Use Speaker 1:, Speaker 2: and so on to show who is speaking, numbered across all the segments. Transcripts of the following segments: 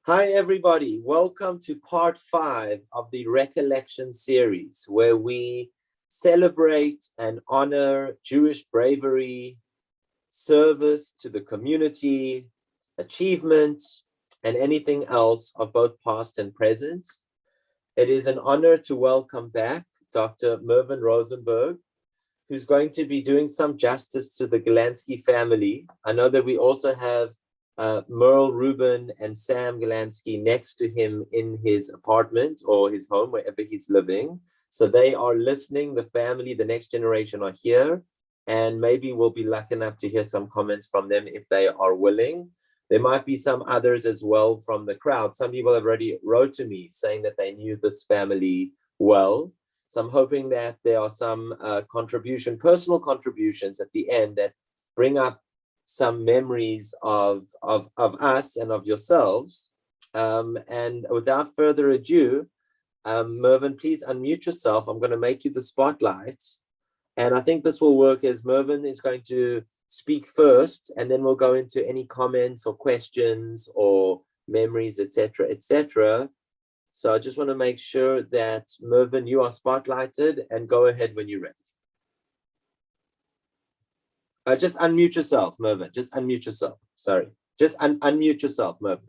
Speaker 1: Hi, everybody. Welcome to part 5 of the Recollection series, where we celebrate and honor Jewish bravery, service to the community, achievement, and anything else of both past and present. It is an honor to welcome back Dr. Mervyn Rosenberg, who's going to be doing some justice to the Golansky family. I know that we also have Merle Rubin and Sam Galansky next to him in his apartment or his home, wherever he's living. So they are listening, the family, the next generation are here, and maybe we'll be lucky enough to hear some comments from them if they are willing. There might be some others as well from the crowd. Some people have already wrote to me saying that they knew this family well. So I'm hoping that there are some personal contributions at the end that bring up some memories of us and of yourselves. And without further ado, Mervyn, please unmute yourself. I'm going to make you the spotlight. And I think this will work as Mervyn is going to speak first, and then we'll go into any comments or questions or memories, etc., etc. So I just want to make sure that, Mervyn, you are spotlighted, and go ahead when you're ready. Just unmute yourself, Mervyn. Just unmute yourself. Sorry. Just unmute yourself, Mervyn.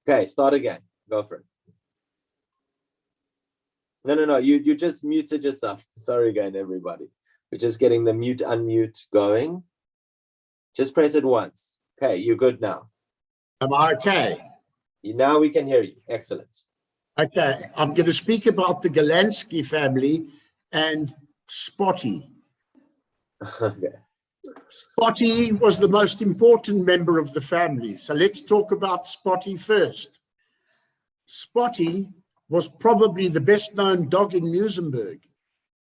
Speaker 1: Okay, start again. Go for it. No. You just muted yourself. Sorry again, everybody. We're just getting the mute, unmute going. Just press it once. Okay, you're good now.
Speaker 2: Am I okay?
Speaker 1: Now we can hear you. Excellent.
Speaker 2: Okay, I'm going to speak about the Galansky family and Spotty.
Speaker 1: Okay.
Speaker 2: Spotty was the most important member of the family. So let's talk about Spotty first. Spotty was probably the best known dog in Muizenberg,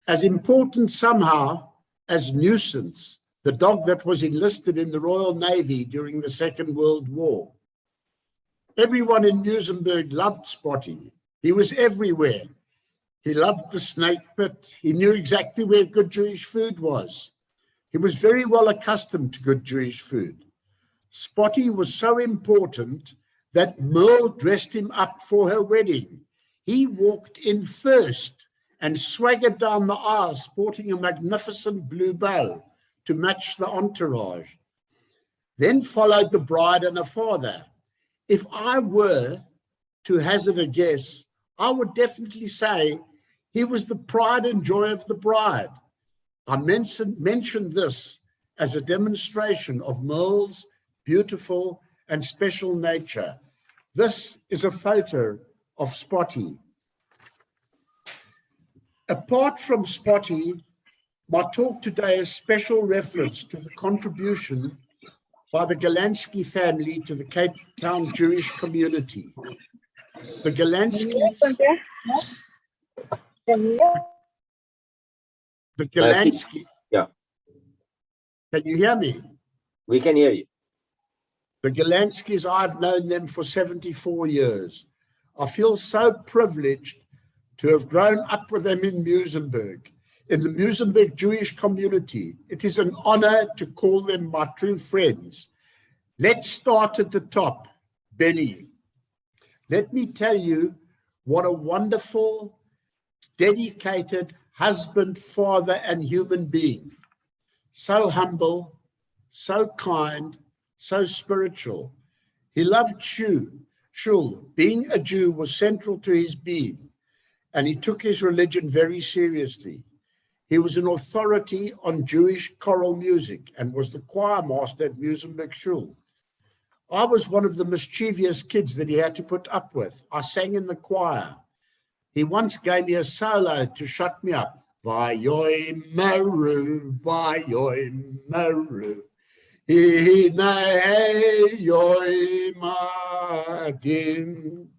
Speaker 2: as important somehow as Nuisance, the dog that was enlisted in the Royal Navy during the Second World War. Everyone in Muizenberg loved Spotty. He was everywhere. He loved the snake pit. He knew exactly where good Jewish food was. He was very well accustomed to good Jewish food. Spotty was so important that Merle dressed him up for her wedding. He walked in first and swaggered down the aisle sporting a magnificent blue bow to match the entourage. Then followed the bride and her father. If I were to hazard a guess, I would definitely say he was the pride and joy of the bride. I mentioned this as a demonstration of Merle's beautiful and special nature. This is a photo of Spotty. Apart from Spotty, my talk today is special reference to the contribution by the Galansky family to the Cape Town Jewish community. The Galanskys... The Galansky...
Speaker 1: Yeah.
Speaker 2: Can you hear me?
Speaker 1: We can hear you.
Speaker 2: The Galanskys, I've known them for 74 years. I feel so privileged to have grown up with them in Muizenberg, in the Muizenberg Jewish community. It is an honor to call them my true friends. Let's start at the top. Benny. Let me tell you what a wonderful, dedicated husband, father, and human being. So humble, so kind, so spiritual. He loved shul. Being a Jew was central to his being, and he took his religion very seriously. He was an authority on Jewish choral music and was the choir master at Muizenberg Shul. I was one of the mischievous kids that he had to put up with. I sang in the choir. He once gave me a solo to shut me up. Vayoy Meru, Vayoy Meru, Hinayoy Magin.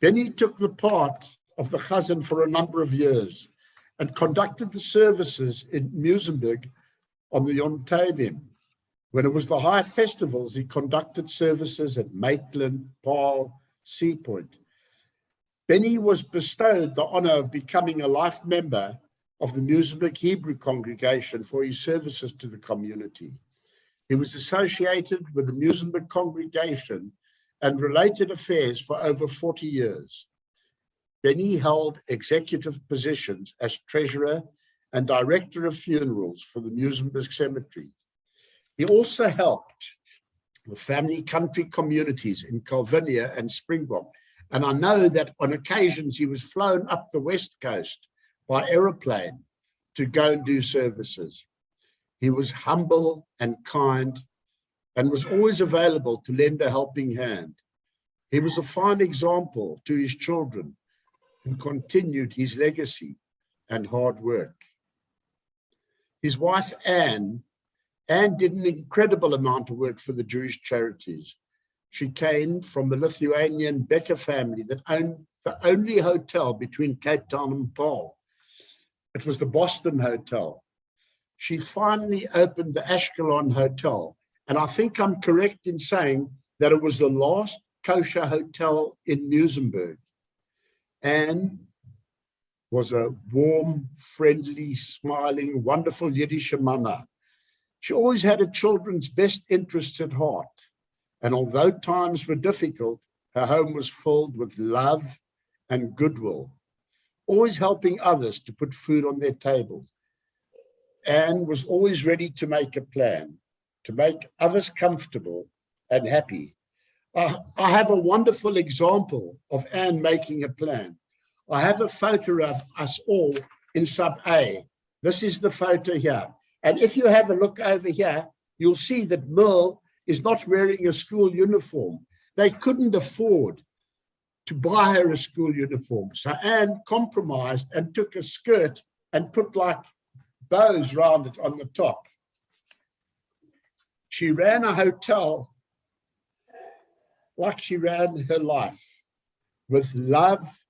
Speaker 2: Then he took the part of the chazan for a number of years and conducted the services in Muizenberg on the Yom Tovim. When it was the high festivals, he conducted services at Maitland, Paarl, Sea Point. Benny was bestowed the honor of becoming a life member of the Muizenberg Hebrew congregation for his services to the community. He was associated with the Musenberg congregation and related affairs for over 40 years. Then he held executive positions as treasurer and director of funerals for the Musenberg Cemetery. He also helped the family country communities in Calvinia and Springbok. And I know that on occasions he was flown up the West Coast by aeroplane to go and do services. He was humble and kind and was always available to lend a helping hand. He was a fine example to his children who continued his legacy and hard work. His wife, Anne did an incredible amount of work for the Jewish charities. She came from a Lithuanian Becker family that owned the only hotel between Cape Town and Paarl. It was the Boston Hotel. She finally opened the Ashkelon Hotel. And I think I'm correct in saying that it was the last kosher hotel in Musenberg. Anne was a warm, friendly, smiling, wonderful Yiddish mama. She always had her children's best interests at heart. And although times were difficult, her home was filled with love and goodwill, always helping others to put food on their tables. Anne was always ready to make a plan, to make others comfortable and happy. I have a wonderful example of Anne making a plan. I have a photo of us all in sub A. This is the photo here. And if you have a look over here, you'll see that Merle is not wearing a school uniform. They couldn't afford to buy her a school uniform. So Anne compromised and took a skirt and put like bows round it on the top. She ran a hotel like she ran her life, with love,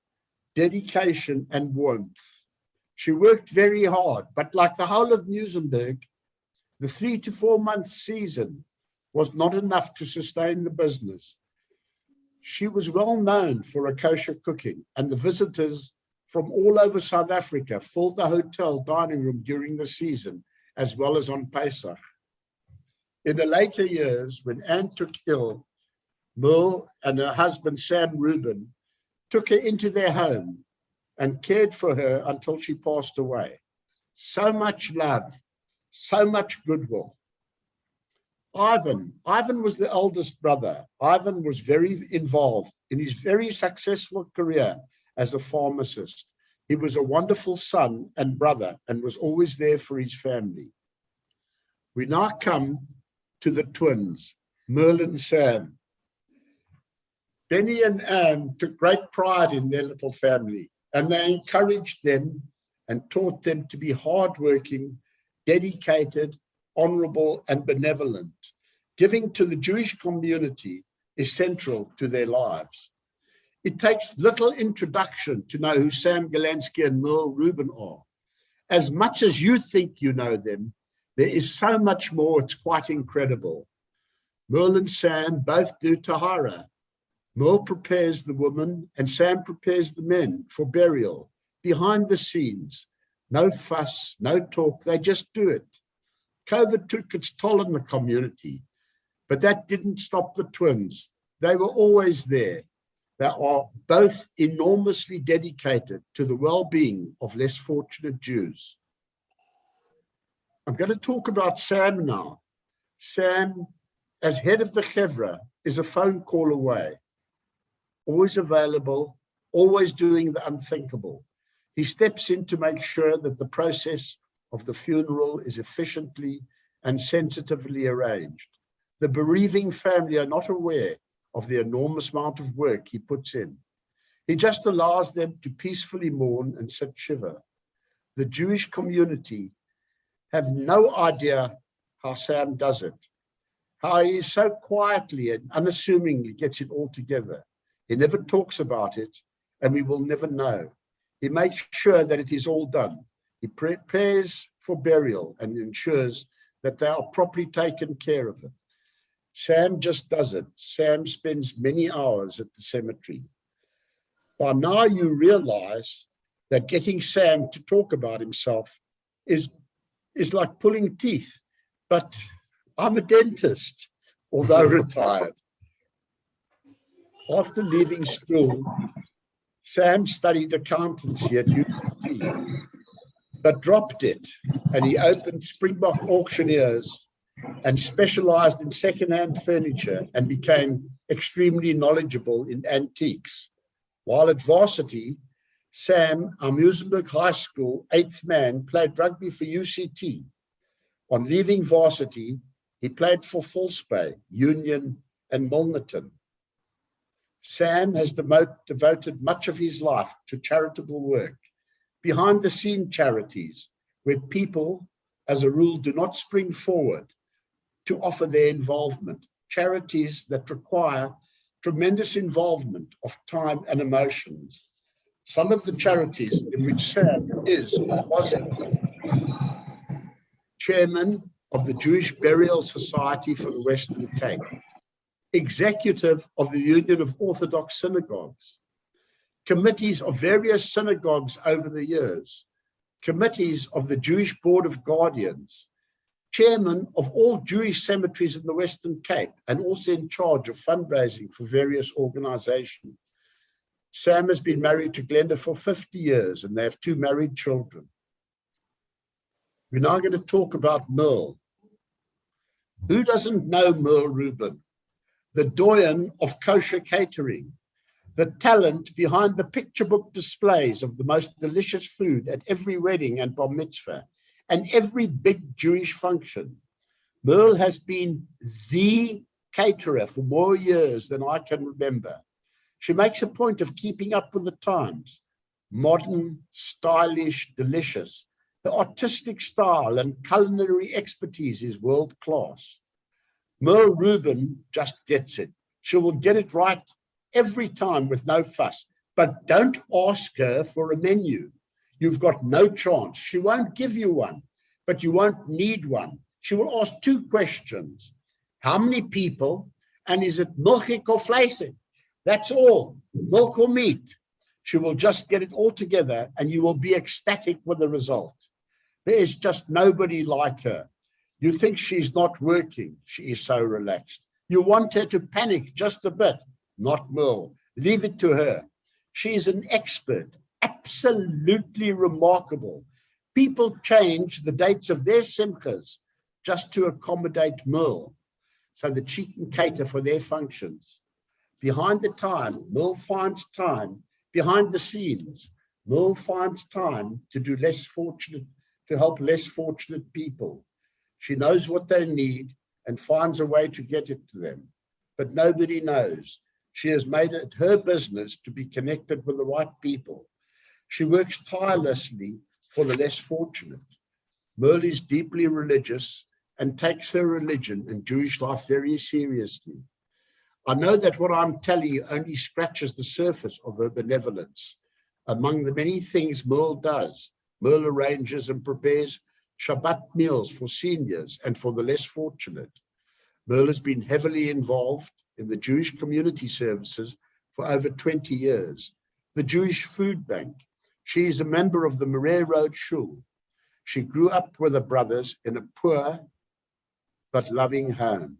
Speaker 2: dedication, and warmth. She worked very hard, but like the whole of Musenberg, the 3 to 4 month season was not enough to sustain the business. She was well known for her kosher cooking, and the visitors from all over South Africa filled the hotel dining room during the season, as well as on Pesach. In the later years, when Anne took ill, Merle and her husband, Sam Rubin, took her into their home and cared for her until she passed away. So much love, so much goodwill. Ivan was the eldest brother. Ivan was very involved in his very successful career as a pharmacist. He was a wonderful son and brother and was always there for his family. We now come to the twins, Merle and Sam. Benny and Anne took great pride in their little family, and they encouraged them and taught them to be hardworking, dedicated, honorable, and benevolent. Giving to the Jewish community is central to their lives. It takes little introduction to know who Sam Galansky and Merle Rubin are. As much as you think you know them, there is so much more, it's quite incredible. Merle and Sam both do tahara. Merle prepares the woman and Sam prepares the men for burial, behind the scenes. No fuss, no talk, they just do it. COVID took its toll on the community, but that didn't stop the twins. They were always there. They are both enormously dedicated to the well-being of less fortunate Jews. I'm going to talk about Sam now. Sam, as head of the Chevra, is a phone call away. Always available, always doing the unthinkable. He steps in to make sure that the process of the funeral is efficiently and sensitively arranged. The bereaving family are not aware of the enormous amount of work he puts in. He just allows them to peacefully mourn and sit shiva. The Jewish community have no idea how Sam does it, how he so quietly and unassumingly gets it all together. He never talks about it, and we will never know. He makes sure that it is all done. He prepares for burial and ensures that they are properly taken care of. Sam just does it. Sam spends many hours at the cemetery. By now you realize that getting Sam to talk about himself is like pulling teeth, but I'm a dentist, although retired. After leaving school, Sam studied accountancy at UCT, but dropped it, and he opened Springbok Auctioneers and specialized in second-hand furniture and became extremely knowledgeable in antiques. While at varsity, Sam, our Muizenberg High School 8th man, played rugby for UCT. On leaving varsity, he played for Volksbay, Union, and Milnerton. Sam has devoted much of his life to charitable work, behind-the-scene charities, where people, as a rule, do not spring forward to offer their involvement, charities that require tremendous involvement of time and emotions. Some of the charities in which Sam was chairman of the Jewish Burial Society for the Western Cape, executive of the Union of Orthodox Synagogues, committees of various synagogues over the years, committees of the Jewish Board of Guardians, chairman of all Jewish cemeteries in the Western Cape, and also in charge of fundraising for various organizations. Sam has been married to Glenda for 50 years, and they have 2 married children. We're now going to talk about Merle. Who doesn't know Merle Rubin, the doyen of kosher catering, the talent behind the picture book displays of the most delicious food at every wedding and bar mitzvah and every big Jewish function? Merle has been the caterer for more years than I can remember. She makes a point of keeping up with the times. Modern, stylish, delicious. Her artistic style and culinary expertise is world class. Merle Rubin just gets it. She will get it right every time with no fuss. But don't ask her for a menu. You've got no chance. She won't give you one, but you won't need one. She will ask 2 questions. How many people? And is it milchig or vleisig? That's all. Milk or meat. She will just get it all together, and you will be ecstatic with the result. There is just nobody like her. You think she's not working. She is so relaxed. You want her to panic just a bit. Not Merle. Leave it to her. She is an expert, absolutely remarkable. People change the dates of their simchas just to accommodate Merle so that she can cater for their functions. Behind the time, Merle finds time. Behind the scenes, Merle finds time to help less fortunate people. She knows what they need and finds a way to get it to them. But nobody knows. She has made it her business to be connected with the right people. She works tirelessly for the less fortunate. Merle is deeply religious and takes her religion and Jewish life very seriously. I know that what I'm telling you only scratches the surface of her benevolence. Among the many things Merle does, Merle arranges and prepares Shabbat meals for seniors and for the less fortunate. Merle has been heavily involved in the Jewish community services for over 20 years. The Jewish Food Bank. She is a member of the Marais Road Shul. She grew up with her brothers in a poor but loving home.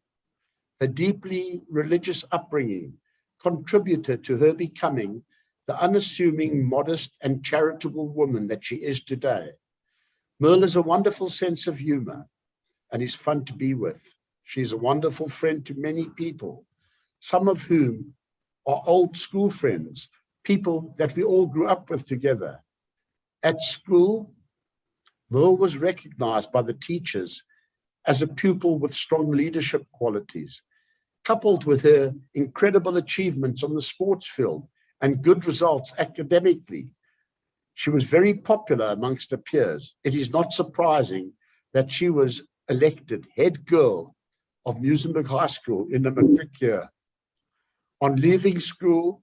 Speaker 2: Her deeply religious upbringing contributed to her becoming the unassuming, modest, and charitable woman that she is today. Merle has a wonderful sense of humor and is fun to be with. She is a wonderful friend to many people, some of whom are old school friends, people that we all grew up with together. At school, Merle was recognized by the teachers as a pupil with strong leadership qualities, coupled with her incredible achievements on the sports field and good results academically. She was very popular amongst her peers. It is not surprising that she was elected head girl of Muizenberg High School in the matric year. On leaving school,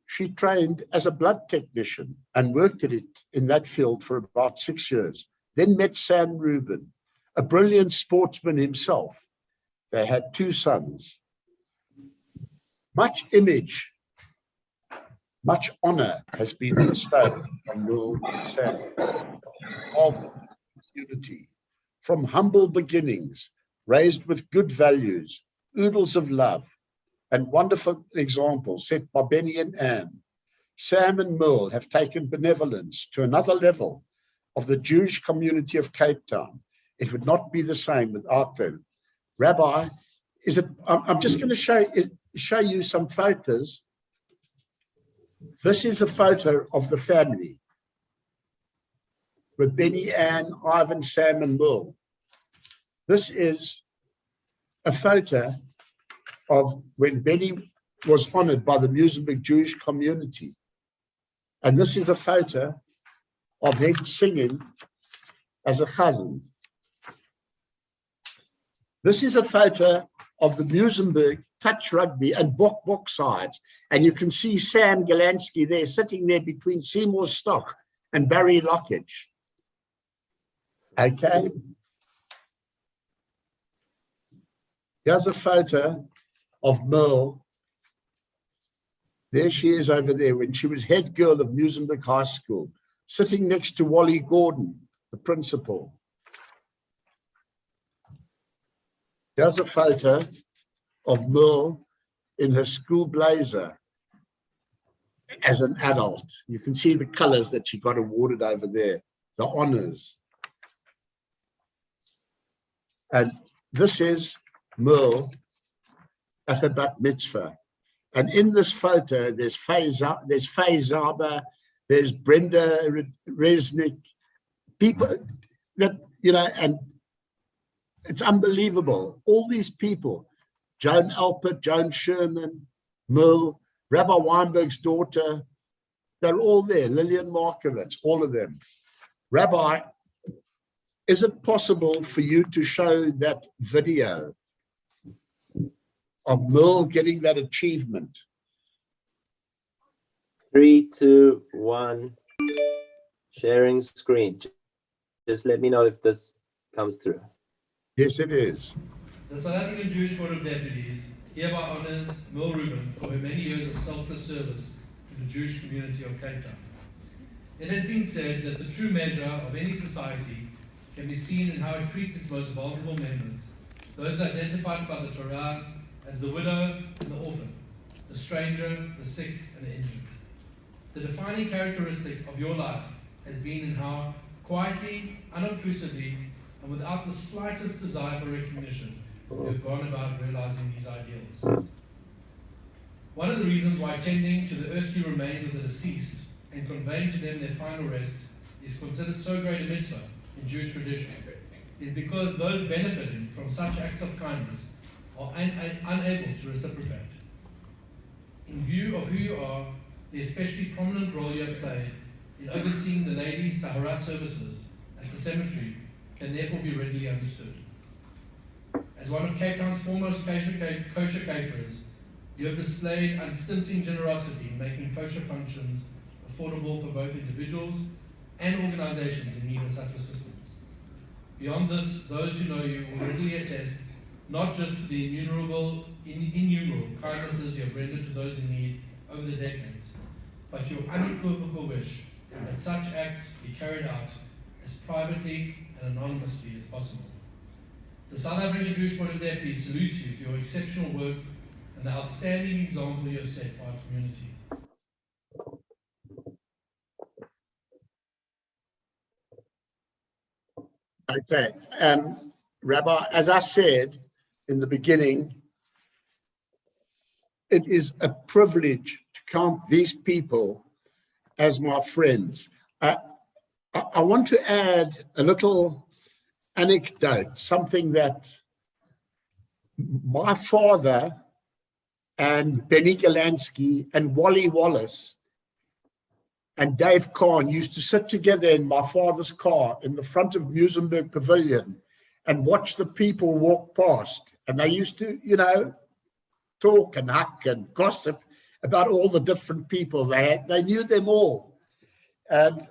Speaker 2: she trained as a blood technician and worked at it in that field for about 6 years. Then met Sam Rubin, a brilliant sportsman himself. They had 2 sons. Much image, much honor has been bestowed on Merle and Sam of unity. From humble beginnings, raised with good values, oodles of love, and wonderful examples set by Benny and Anne. Sam and Merle have taken benevolence to another level of the Jewish community of Cape Town. It would not be the same without them. Rabbi, I'm just going to show you some photos. This is a photo of the family with Benny, Anne, Ivan, Sam, and Merle. This is a photo of when Benny was honored by the Musenberg Jewish community. And this is a photo of him singing as a chazan. This is a photo of the Musenberg touch rugby and bok sides. And you can see Sam Galansky there, sitting there between Seymour Stock and Barry Lockridge. Okay. Here's a photo of Merle. There she is over there when she was head girl of Musenberg High School, sitting next to Wally Gordon, the principal. Here's a photo of Merle in her school blazer as an adult. You can see the colors that she got awarded over there, the honors. And this is Merle at her bat mitzvah. And in this photo, there's Faye Zaba, there's Brenda Resnick, people that, and it's unbelievable. All these people, Joan Alpert, Joan Sherman, Merle, Rabbi Weinberg's daughter, they're all there. Lillian Markovitz, all of them. Rabbi, is it possible for you to show that video of Merle getting that achievement?
Speaker 1: 3, 2, 1. Sharing screen. Just let me know if this comes through.
Speaker 2: Yes, it is.
Speaker 3: The South African Jewish Board of Deputies hereby honors Merle Rubin for her many years of selfless service to the Jewish community of Cape Town. It has been said that the true measure of any society can be seen in how it treats its most vulnerable members, those identified by the Torah as the widow and the orphan, the stranger, the sick, and the injured. The defining characteristic of your life has been in how quietly, unobtrusively, and without the slightest desire for recognition, you have gone about realizing these ideals. One of the reasons why tending to the earthly remains of the deceased and conveying to them their final rest is considered so great a mitzvah in Jewish tradition is because those benefiting from such acts of kindness are unable to reciprocate. In view of who you are, the especially prominent role you have played in overseeing the ladies' tahara services at the cemetery can therefore be readily understood. As one of Cape Town's foremost kosher caterers, you have displayed unstinting generosity in making kosher functions affordable for both individuals and organizations in need of such assistance. Beyond this, those who know you will readily attest not just to the innumerable kindnesses you have rendered to those in need over the decades, but your unequivocal wish that such acts be carried out as privately and anonymously as possible. The South African Jewish Board of Deputies salutes you for your exceptional work and the outstanding example you have set for our community.
Speaker 2: Okay, Rabbi, as I said in the beginning, it is a privilege to count these people as my friends. I want to add a little anecdote, something that my father and Benny Galansky and Wally Wallace and Dave Kahn used to sit together in my father's car in the front of Musenberg Pavilion and watch the people walk past. And they used to, talk and hack and gossip about all the different people they had. They knew them all. And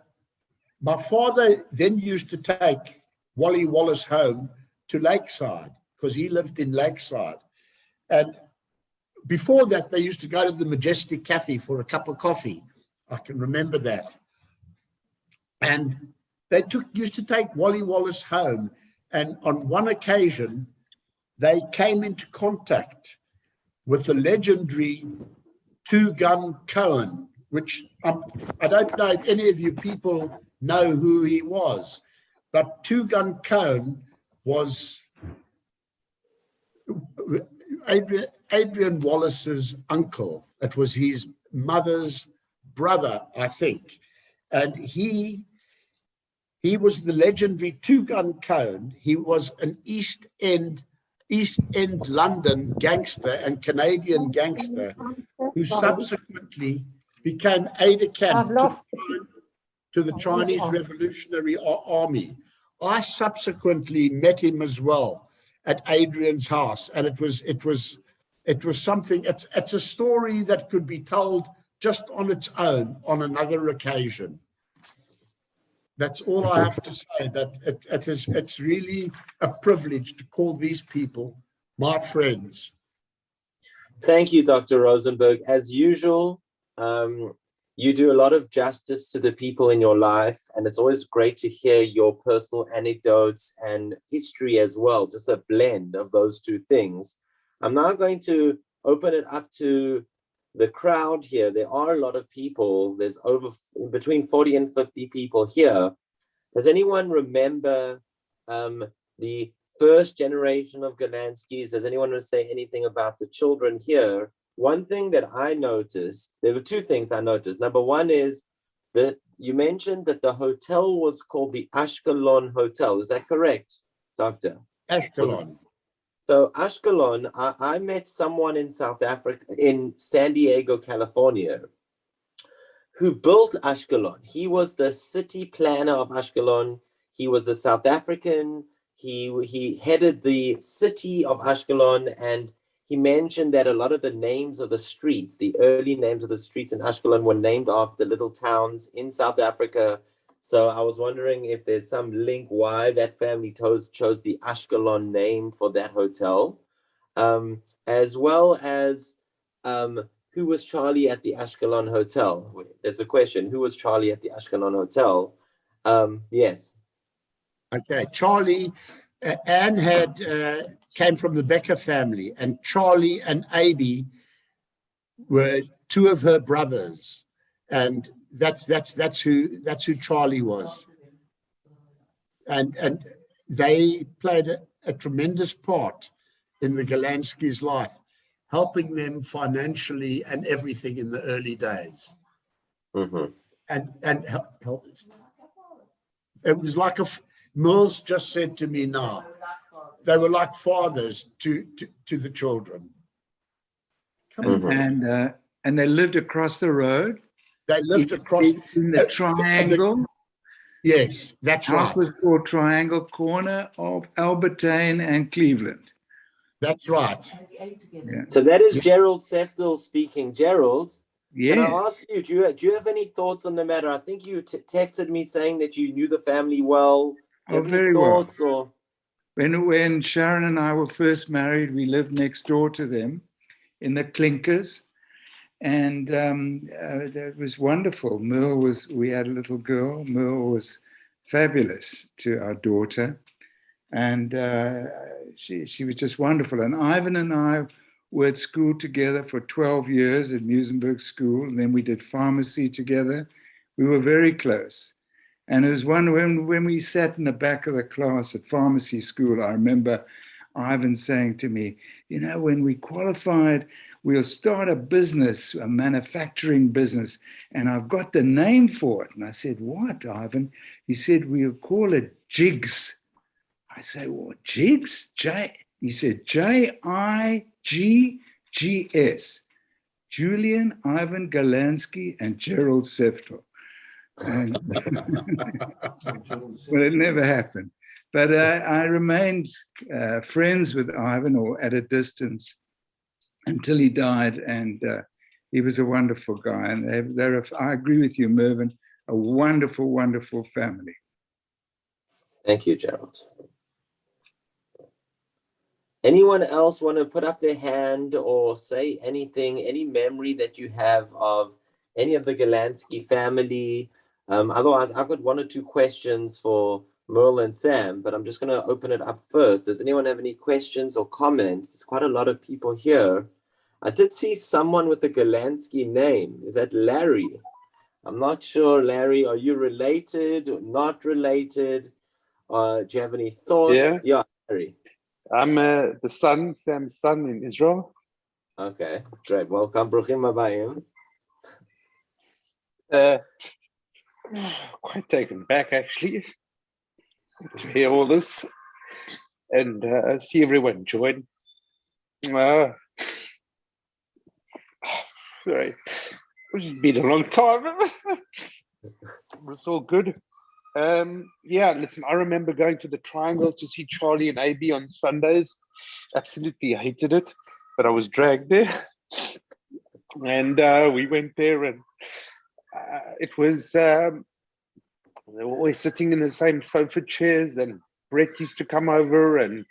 Speaker 2: my father then used to take Wally Wallace home to Lakeside because he lived in Lakeside. And before that, they used to go to the Majestic Cafe for a cup of coffee. I can remember that. And they used to take Wally Wallace home. And on one occasion, they came into contact with the legendary two-gun Cohen, which I don't know if any of you people know who he was, but two-gun Cohen was Adrian Wallace's uncle. It was his mother's brother, I think. And he was the legendary two-gun Cohen. He was an East End London gangster and Canadian gangster who subsequently became aide-de-camp to the Chinese Revolutionary Army. I subsequently met him as well at Adrian's house, and it was something. It's a story that could be told just on its own on another occasion. That's all I have to say. That it's really a privilege to call these people my friends.
Speaker 1: Thank you, Dr. Rosenberg. As usual, you do a lot of justice to the people in your life, and it's always great to hear your personal anecdotes and history as well, just a blend of those two things. I'm now going to open it up to the crowd here. There are a lot of people. There's between 40 and 50 people here. Does anyone remember the first generation of Galanskys? Does anyone want to say anything about the children here? One thing that I noticed, there were two things I noticed. Number one is that you mentioned that the hotel was called the Ashkelon Hotel. Is that correct, Doctor?
Speaker 2: Ashkelon.
Speaker 1: So Ashkelon, I met someone in South Africa, in San Diego, California, who built Ashkelon. He was the city planner of Ashkelon. He was a South African. He headed the city of Ashkelon, and he mentioned that a lot of the names of the streets, the early names of the streets in Ashkelon, were named after little towns in South Africa. So I was wondering if there's some link why that family chose the Ashkelon name for that hotel, as well as who was Charlie at the Ashkelon Hotel? There's a question. Who was Charlie at the Ashkelon Hotel? Yes.
Speaker 2: Okay, Charlie, Anne came from the Becker family, and Charlie and Abby were two of her brothers, and that's who Charlie was, and they played a tremendous part in the Galanskys' life, helping them financially and everything in the early days.
Speaker 1: Mm-hmm.
Speaker 2: And help. It was like Merle's just said to me now, they were like fathers to the children.
Speaker 4: And they lived across the road.
Speaker 2: They lived across
Speaker 4: in the triangle.
Speaker 2: Yes, that's right.
Speaker 4: House was called Triangle, corner of Albertine and Cleveland.
Speaker 2: That's right.
Speaker 4: Yeah.
Speaker 1: So that is Gerald Seftel speaking. Gerald,
Speaker 4: Yeah.
Speaker 1: can I ask you, do you have any thoughts on the matter? I think you texted me saying that you knew the family well. Do you have any thoughts? Or
Speaker 4: When Sharon and I were first married, we lived next door to them in the Clinkers, and that was wonderful. We had a little girl. Merle was fabulous to our daughter, and she was just wonderful. And Ivan and I were at school together for 12 years at Musenberg School, and then we did pharmacy together. We were very close. And it was when we sat in the back of the class at pharmacy school, I remember Ivan saying to me, when we qualified, we'll start a business, a manufacturing business, and I've got the name for it. And I said, what, Ivan? He said, we'll call it Jigs. I say, what, Jigs? He said, Jiggs. Julian, Ivan Galansky, and Gerald Seftel. And well, it never happened. But I remained friends with Ivan, or at a distance, until he died. And he was a wonderful guy. And I agree with you, Mervyn, a wonderful, wonderful family.
Speaker 1: Thank you, Gerald. Anyone else want to put up their hand or say anything, any memory that you have of any of the Golansky family? Otherwise, I've got one or two questions for Merle and Sam, but I'm just going to open it up first. Does anyone have any questions or comments? There's quite a lot of people here. I did see someone with the Golansky name. Is that Larry? I'm not sure, Larry. Are you related or not related? Do you have any thoughts? Yeah, Larry.
Speaker 5: I'm the son, Sam's son in Israel.
Speaker 1: Okay, great. Welcome. Bruchim habayim.
Speaker 5: Quite taken back, actually, to hear all this and see everyone join. Sorry, it's been a long time. It's all good. Yeah, listen, I remember going to the Triangle to see Charlie and AB on Sundays. Absolutely hated it, but I was dragged there. And we went there, and it was, they were always sitting in the same sofa chairs, and Brett used to come over, and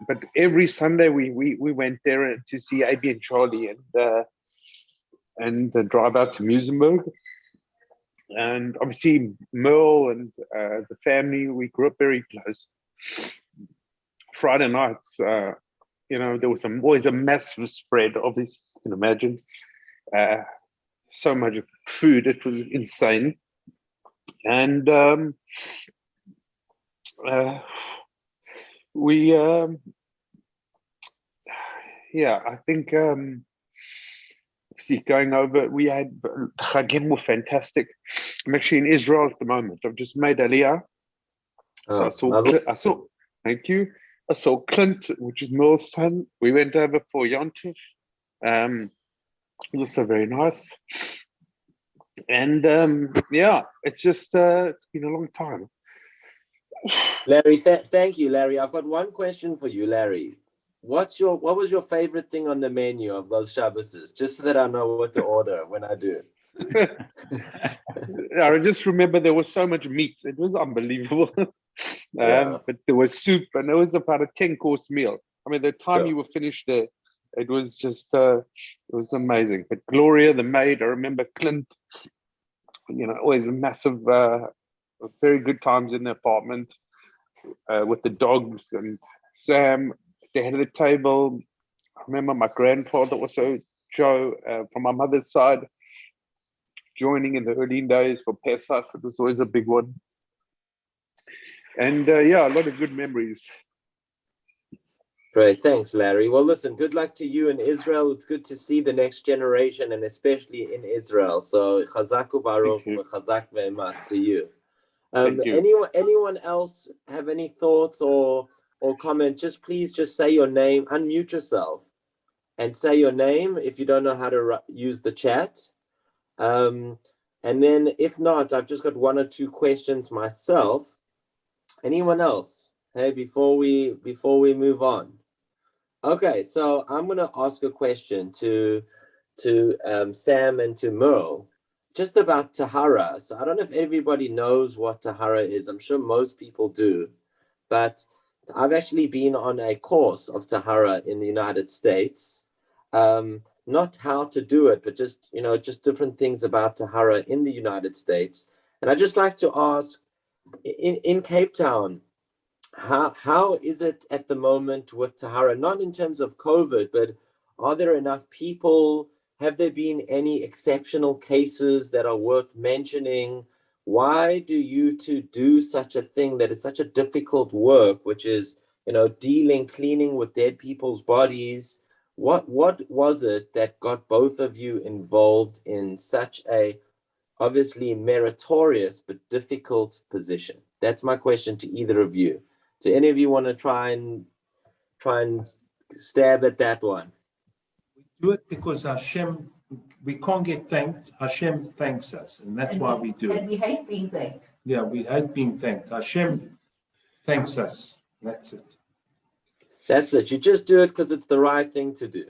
Speaker 5: but every Sunday we went there to see AB and Charlie, and drive out to Musenberg. And obviously Merle and the family, we grew up very close. Friday nights, you know, there was always a massive spread, obviously, you can imagine. So much food, it was insane. And yeah, I think see, going over, we had Chagim were fantastic. I'm actually in Israel at the moment. I've just made Aliyah. So I saw, thank you. I saw Clint, which is Merle's son. We went over for Yontif. It was also very nice. And yeah, it's just, it's been a long time.
Speaker 1: Larry, thank you, Larry. I've got one question for you, Larry. What was your favorite thing on the menu of those Shabbases? Just so that I know what to order when I do.
Speaker 5: I just remember there was so much meat. It was unbelievable.
Speaker 1: Yeah.
Speaker 5: But there was soup, and it was about a 10-course meal. I mean, the time you were finished there, it was just, it was amazing. But Gloria, the maid, I remember Clint, you know, always a massive, very good times in the apartment with the dogs, and Sam, the head of the table. I remember my grandfather, also Joe, from my mother's side, joining in the early days for Pesach. It was always a big one. And yeah, a lot of good memories.
Speaker 1: Great, thanks, Larry. Well, listen, good luck to you in Israel. It's good to see the next generation, and especially in Israel. So, Chazaku Baruch, Chazak ve'emas to you. Anyone else have any thoughts or comment? Just please just say your name, unmute yourself, and say your name if you don't know how to use the chat. And then if not, I've just got one or two questions myself. Anyone else? Hey, before we move on. Okay, so I'm going to ask a question to Sam and to Merle, just about Tahara. So I don't know if everybody knows what Tahara is. I'm sure most people do, but I've actually been on a course of Tahara in the United States. Not how to do it, but just, you know, just different things about Tahara in the United States. And I'd just like to ask, in Cape Town, how is it at the moment with Tahara? Not in terms of COVID, but are there enough people? Have there been any exceptional cases that are worth mentioning? Why do you two do such a thing that is such a difficult work, which is, you know, cleaning with dead people's bodies? What was it that got both of you involved in such a obviously meritorious but difficult position? That's my question to either of you. Do any of you want to try and stab at that one?
Speaker 6: We do it because Hashem, we can't get thanked. Hashem thanks us, and that's why we do it.
Speaker 7: And we hate being thanked.
Speaker 6: Yeah, we hate being thanked. Hashem thanks us. That's it.
Speaker 1: That's it. You just do it because it's the right thing to do.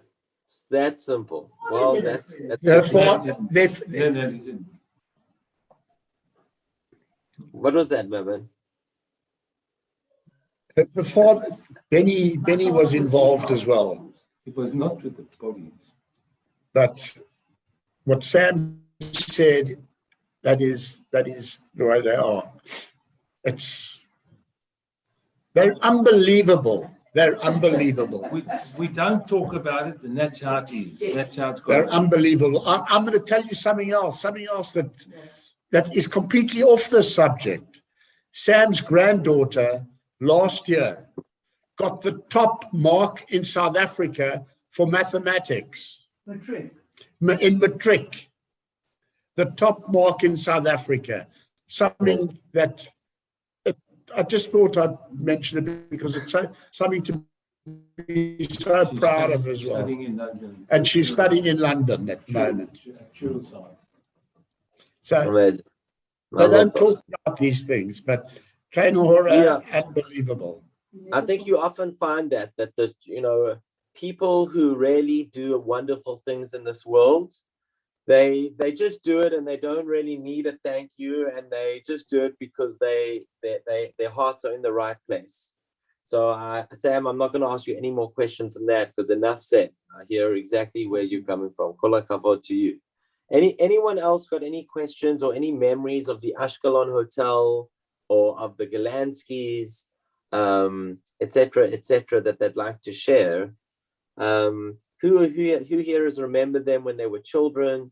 Speaker 1: It's that simple. Well, that's what was that, Mervyn?
Speaker 2: The father, Benny was involved as well.
Speaker 6: It was not with the bodies.
Speaker 2: But what Sam said that is the way they are. They're unbelievable. They're unbelievable.
Speaker 6: We don't talk about it, and that's how it is. That's how it's got.
Speaker 2: They're unbelievable. I'm going to tell you something else that is completely off the subject. Sam's granddaughter last year got the top mark in South Africa for mathematics. In matric. The top mark in South Africa. Something that I just thought I'd mention it because it's something to be so proud of as well. And she's studying in London at the moment. So
Speaker 1: Amazing.
Speaker 2: they don't talk about these things, but Kainahora, unbelievable.
Speaker 1: I think you often find that the people who really do wonderful things in this world, they just do it and they don't really need a thank you, and they just do it because their hearts are in the right place. So Sam, I'm not going to ask you any more questions than that because enough said. I hear exactly where you're coming from. Kol hakavod to you. Anyone else got any questions or any memories of the Ashkelon Hotel or of the Galanskys, etc., that they'd like to share? Who here has remembered them when they were children?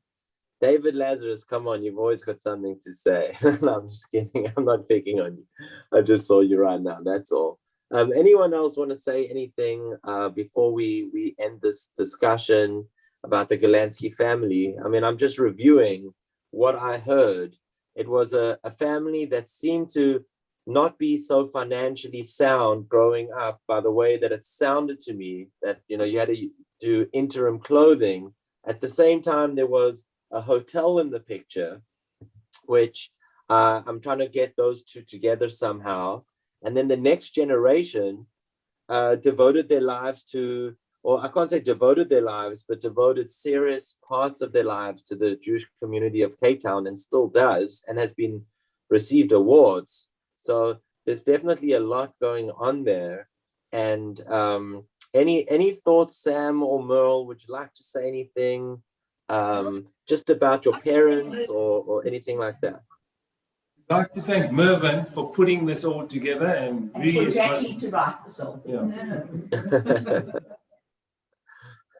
Speaker 1: David Lazarus, come on, you've always got something to say. No, I'm just kidding. I'm not picking on you. I just saw you right now. That's all. Anyone else want to say anything before we end this discussion about the Golansky family? I mean, I'm just reviewing what I heard. It was a family that seemed to not be so financially sound growing up, by the way that it sounded to me that, you had to do interim clothing. At the same time, there was a hotel in the picture, which I'm trying to get those two together somehow. And then the next generation devoted their lives to, or I can't say devoted their lives, but devoted serious parts of their lives to the Jewish community of Cape Town, and still does, and has been received awards. So there's definitely a lot going on there. And any thoughts, Sam or Merle? Would you like to say anything just about your parents or anything like that?
Speaker 6: I'd like to thank Mervyn for putting this all together and
Speaker 7: for Jackie to write this all.
Speaker 6: Yeah.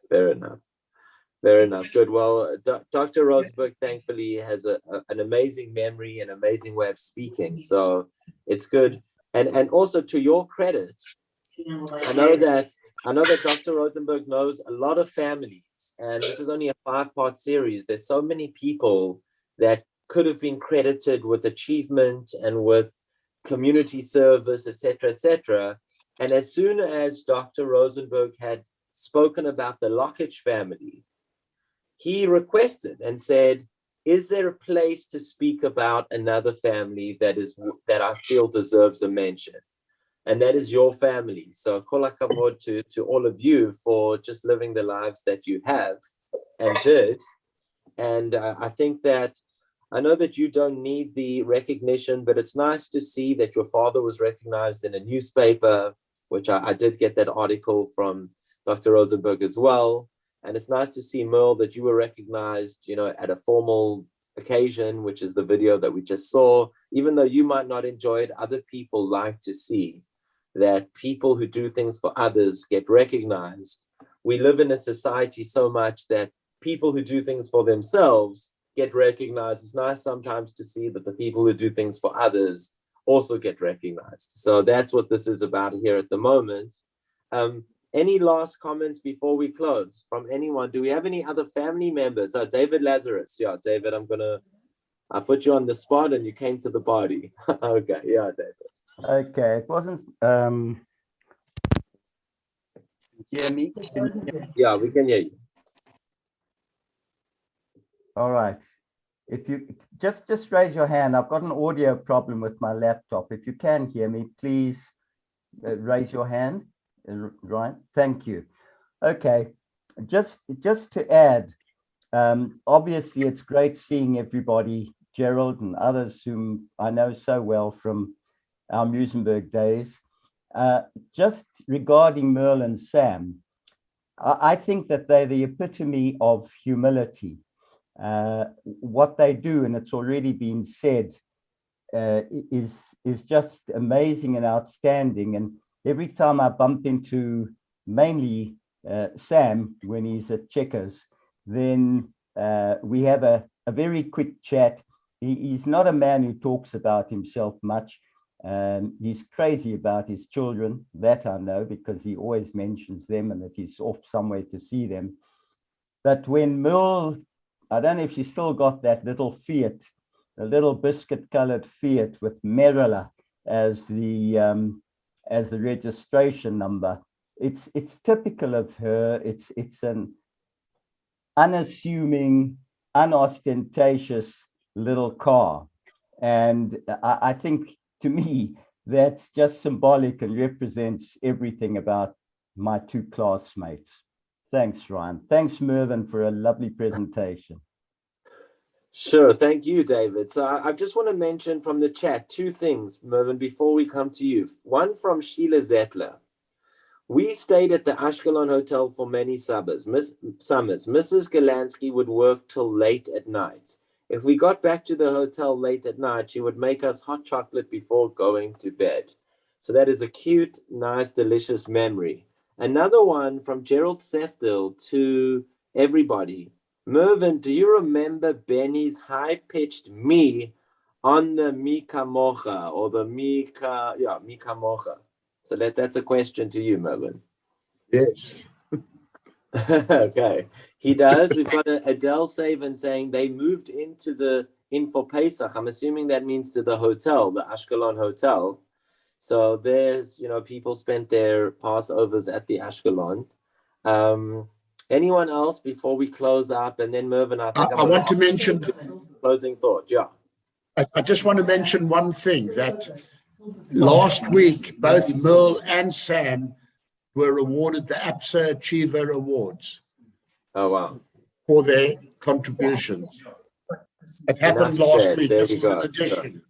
Speaker 1: Fair enough. Fair enough. Good. Well, Dr. Rosenberg, thankfully, has an amazing memory and amazing way of speaking. So it's good. And also, to your credit, I know that Dr. Rosenberg knows a lot of families, and this is only a 5-part series. There's so many people that could have been credited with achievement and with community service, etc., etc. And as soon as Dr. Rosenberg had spoken about the Lockage family, he requested and said, is there a place to speak about another family that I feel deserves a mention? And that is your family. So kol hakavod to all of you for just living the lives that you have and did. And I think that, I know that you don't need the recognition, but it's nice to see that your father was recognized in a newspaper, which I did get that article from Dr. Rosenberg as well. And it's nice to see, Merle, that you were recognized, at a formal occasion, which is the video that we just saw. Even though you might not enjoy it, other people like to see that people who do things for others get recognized. We live in a society so much that people who do things for themselves get recognized. It's nice sometimes to see that the people who do things for others also get recognized. So that's what this is about here at the moment. Any last comments before we close from anyone? Do we have any other family members? David Lazarus. Yeah, David, I put you on the spot and you came to the party. Okay, yeah, David.
Speaker 8: Okay, it wasn't, hear me?
Speaker 1: Yeah, we can hear you.
Speaker 8: All right. If you just raise your hand. I've got an audio problem with my laptop. If you can hear me, please raise your hand. Right. Thank you. Okay. Just to add, obviously it's great seeing everybody, Gerald and others whom I know so well from our Musenberg days. Just regarding Merle and Sam, I think that they're the epitome of humility. what they do, and it's already been said, is just amazing and outstanding. And every time I bump into mainly Sam when he's at Checkers, then we have a very quick chat. He's not a man who talks about himself much. He's crazy about his children, that I know, because he always mentions them and that he's off somewhere to see them. But when Merle, I don't know if she still got that little Fiat, a little biscuit-colored Fiat with Merle as the registration number. It's typical of her. It's an unassuming, unostentatious little car, and I think, to me, that's just symbolic and represents everything about my two classmates. Thanks, Ryan. Thanks, Mervyn, for a lovely presentation.
Speaker 1: Sure. Thank you, David. So I just want to mention from the chat two things, Mervyn, before we come to you. One from Sheila Zettler. We stayed at the Ashkelon Hotel for many summers. Mrs. Galansky would work till late at night. If we got back to the hotel late at night, she would make us hot chocolate before going to bed. So that is a cute, nice, delicious memory. Another one from Gerald Sefdil to everybody. Mervyn, do you remember Benny's high-pitched me on the Mika Mocha, or the Mika Mocha? So that's a question to you, Mervyn.
Speaker 2: Yes.
Speaker 1: Okay. He does. We've got Adele Savan saying they moved in for Pesach. I'm assuming that means to the hotel, the Ashkelon Hotel. So there's, people spent their Passovers at the Ashkelon. Anyone else before we close up? And then Mervyn, I
Speaker 2: want to mention
Speaker 1: closing thought. Yeah.
Speaker 2: I just want to mention one thing, that last week, both Merle and Sam were awarded the APSA Achiever Awards.
Speaker 1: Oh, wow.
Speaker 2: For their contributions. It happened last week. This is an addition.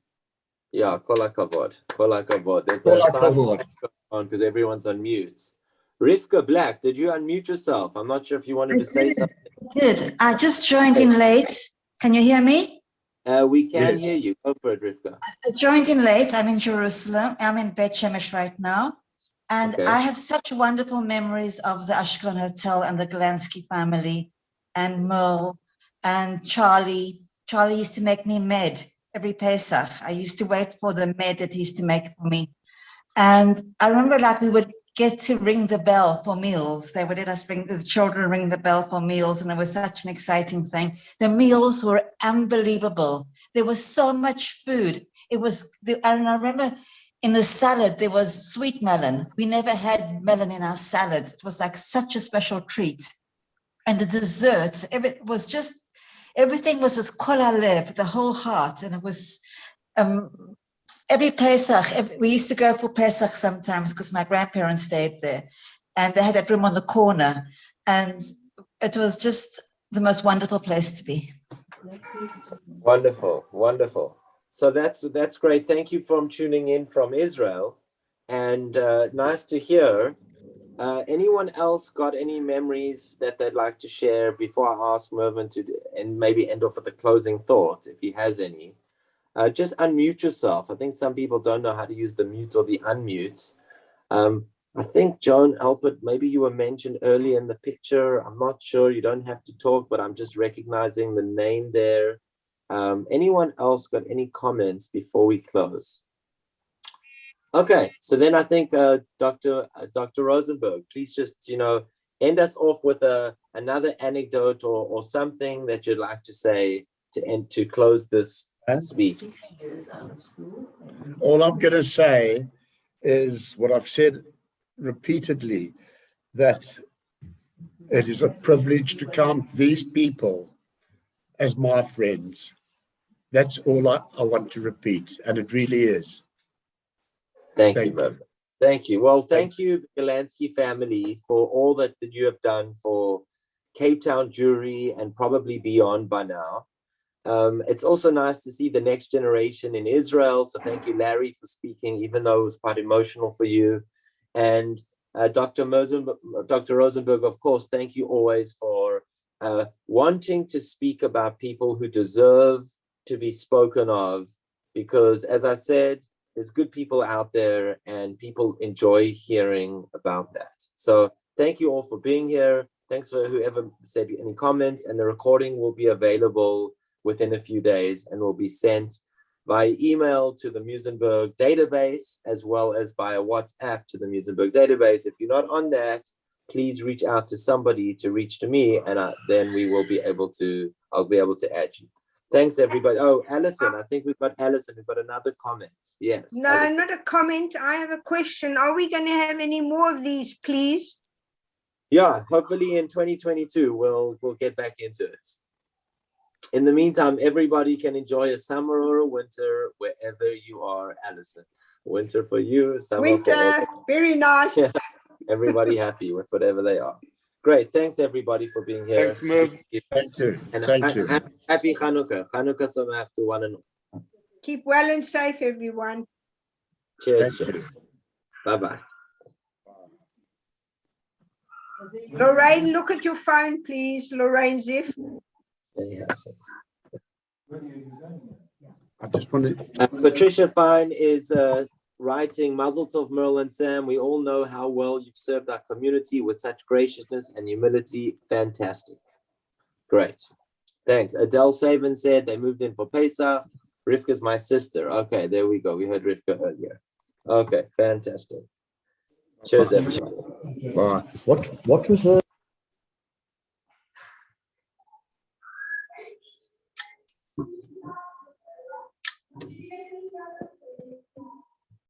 Speaker 1: Yeah, kol hakavod. Kol hakavod. There's
Speaker 2: Kol
Speaker 1: a
Speaker 2: hakavod.
Speaker 1: on because everyone's on mute. Rivka Black, did you unmute yourself? I'm not sure if you wanted to say something.
Speaker 9: I did. I just joined in late. Can you hear me?
Speaker 1: We can hear you. Go for it, Rivka.
Speaker 9: I joined in late. I'm in Jerusalem. I'm in Bet Shemesh right now. And
Speaker 1: Okay.
Speaker 9: I have such wonderful memories of the Ashkelon Hotel and the Golansky family and Merle and Charlie. Charlie used to make me med every Pesach. I used to wait for the med that he used to make for me. And I remember we would get to ring the bell for meals. They would let us the children ring the bell for meals. And it was such an exciting thing. The meals were unbelievable. There was so much food. And I remember in the salad, there was sweet melon. We never had melon in our salad. It was like such a special treat. And the desserts, everything was with kol halev, the whole heart. And it was every Pesach, we used to go for Pesach sometimes because my grandparents stayed there. And they had that room on the corner. And it was just the most wonderful place to be.
Speaker 1: Wonderful, wonderful. So that's great. Thank you for tuning in from Israel, and nice to hear. Anyone else got any memories that they'd like to share before I ask Mervyn to, and maybe end off with a closing thought, if he has any? Just unmute yourself. I think some people don't know how to use the mute or the unmute. I think Joan Alpert, maybe you were mentioned earlier in the picture. I'm not sure. You don't have to talk, but I'm just recognizing the name there. Anyone else got any comments before we close? Okay, so then I think Dr. Rosenberg, please just end us off with another anecdote or something that you'd like to say to close this speech.
Speaker 2: All I'm going to say is what I've said repeatedly, that it is a privilege to count these people as my friends. That's all I want to repeat, and it really is.
Speaker 1: Thank you, Mervyn. Thank you. Well, thank you, the Galansky family, for all that you have done for Cape Town Jewry and probably beyond by now. It's also nice to see the next generation in Israel. So thank you, Larry, for speaking, even though it was quite emotional for you. And Dr. Rosenberg, of course, thank you always for wanting to speak about people who deserve to be spoken of, because as I said, there's good people out there and people enjoy hearing about that. So thank you all for being here. Thanks for whoever said any comments, and the recording will be available within a few days and will be sent via email to the Musenberg database, as well as via WhatsApp to the Musenberg database. If you're not on that, please reach out to somebody to reach to me, and then we will be able to, I'll be able to add you. Thanks, everybody. Oh, Alison, I think we've got Alison. We've got another comment. Yes.
Speaker 10: No,
Speaker 1: Alison.
Speaker 10: not a comment. I have a question. Are we going to have any more of these, please?
Speaker 1: Yeah, hopefully in 2022, we'll get back into it. In the meantime, everybody can enjoy a summer or a winter wherever you are, Alison. Winter for you, summer
Speaker 10: Winter, very nice.
Speaker 1: Yeah, everybody happy with whatever they are. Great. Thanks, everybody, for being here.
Speaker 5: Thanks, Merv.
Speaker 2: Thank you.
Speaker 1: And
Speaker 2: Thank you.
Speaker 1: Happy Chanukah. Chanukah Sameach to one and all.
Speaker 10: Keep well and safe, everyone.
Speaker 1: Cheers.
Speaker 2: Thank
Speaker 1: Cheers. Bye-bye.
Speaker 10: Lorraine, look at your phone, please. Lorraine Ziff.
Speaker 1: Yes.
Speaker 2: I just wanted.
Speaker 1: Patricia Fine is writing Mazel Tov, Merle and Sam. We all know how well you've served our community with such graciousness and humility. Fantastic. Great. Thanks. Adele Saban said they moved in for Pesach. Rivka's my sister. Okay, there we go. We heard Rivka earlier. Okay, fantastic. Cheers, everybody.
Speaker 2: What was her?